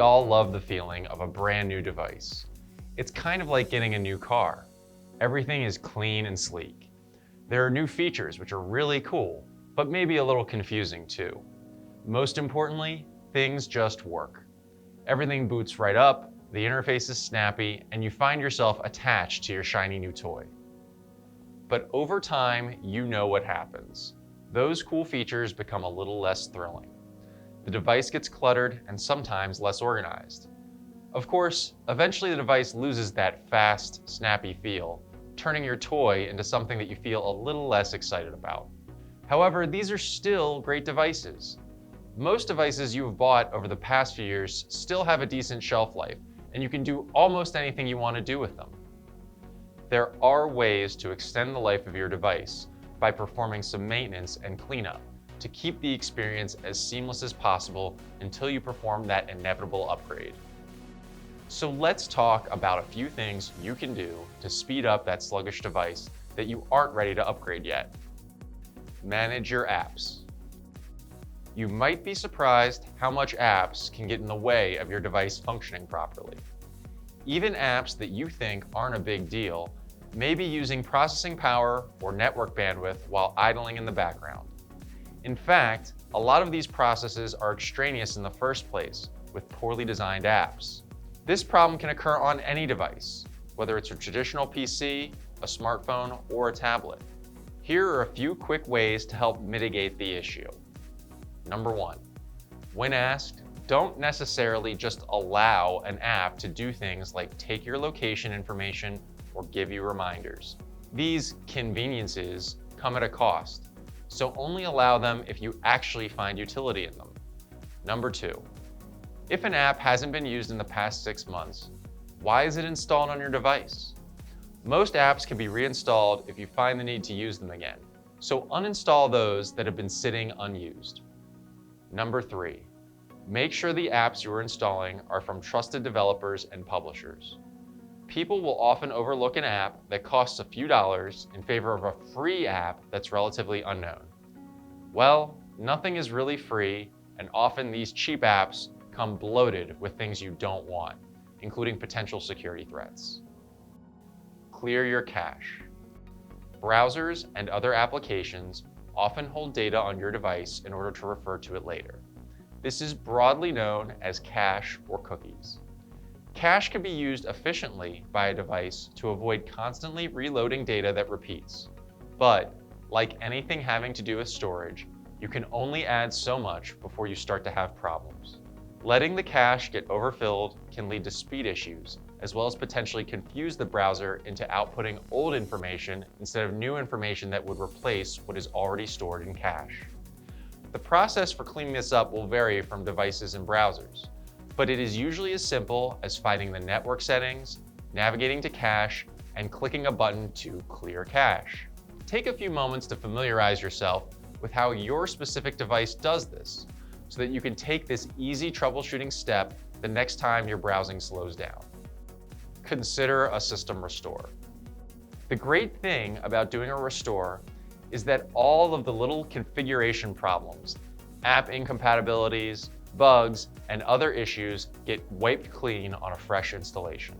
all love the feeling of a brand new device. It's kind of like getting a new car. Everything is clean and sleek. There are new features which are really cool, but maybe a little confusing too. Most importantly, things just work. Everything boots right up, the interface is snappy, and you find yourself attached to your shiny new toy. But over time, you know what happens. Those cool features become a little less thrilling. The device gets cluttered and sometimes less organized. Of course, eventually the device loses that fast, snappy feel, turning your toy into something that you feel a little less excited about. However, these are still great devices. Most devices you have bought over the past few years still have a decent shelf life, and you can do almost anything you want to do with them. There are ways to extend the life of your device by performing some maintenance and cleanup to keep the experience as seamless as possible until you perform that inevitable upgrade. So let's talk about a few things you can do to speed up that sluggish device that you aren't ready to upgrade yet. Manage your apps. You might be surprised how much apps can get in the way of your device functioning properly. Even apps that you think aren't a big deal may be using processing power or network bandwidth while idling in the background. In fact, a lot of these processes are extraneous in the first place with poorly designed apps. This problem can occur on any device, whether it's a traditional PC, a smartphone, or a tablet. Here are a few quick ways to help mitigate the issue. Number 1, when asked, don't necessarily just allow an app to do things like take your location information or give you reminders. These conveniences come at a cost, so only allow them if you actually find utility in them. Number 2, if an app hasn't been used in the past 6 months, why is it installed on your device? Most apps can be reinstalled if you find the need to use them again, so uninstall those that have been sitting unused. Number 3, make sure the apps you are installing are from trusted developers and publishers. People will often overlook an app that costs a few dollars in favor of a free app that's relatively unknown. Well, nothing is really free, and often these cheap apps come bloated with things you don't want, including potential security threats. Clear your cache. Browsers and other applications often hold data on your device in order to refer to it later. This is broadly known as cache or cookies. Cache can be used efficiently by a device to avoid constantly reloading data that repeats. But, like anything having to do with storage, you can only add so much before you start to have problems. Letting the cache get overfilled can lead to speed issues, as well as potentially confuse the browser into outputting old information instead of new information that would replace what is already stored in cache. The process for cleaning this up will vary from devices and browsers, but it is usually as simple as finding the network settings, navigating to cache, and clicking a button to clear cache. Take a few moments to familiarize yourself with how your specific device does this, so that you can take this easy troubleshooting step the next time your browsing slows down. Consider a system restore. The great thing about doing a restore is that all of the little configuration problems, app incompatibilities, bugs, and other issues get wiped clean on a fresh installation.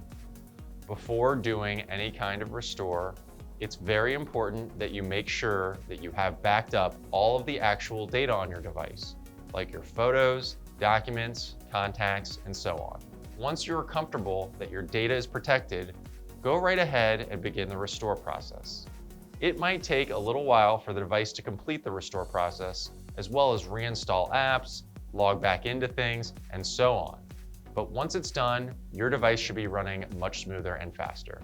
Before doing any kind of restore, it's very important that you make sure that you have backed up all of the actual data on your device, like your photos, documents, contacts, and so on. Once you're comfortable that your data is protected, go right ahead and begin the restore process. It might take a little while for the device to complete the restore process, as well as reinstall apps, log back into things, and so on. But once it's done, your device should be running much smoother and faster.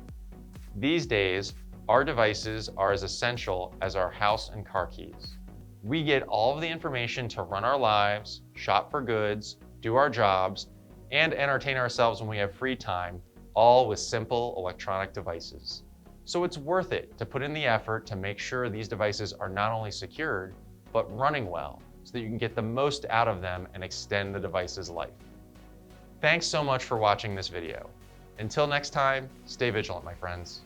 These days, our devices are as essential as our house and car keys. We get all of the information to run our lives, shop for goods, do our jobs, and entertain ourselves when we have free time, all with simple electronic devices. So it's worth it to put in the effort to make sure these devices are not only secured, but running well, so that you can get the most out of them and extend the device's life. Thanks so much for watching this video. Until next time, stay vigilant, my friends.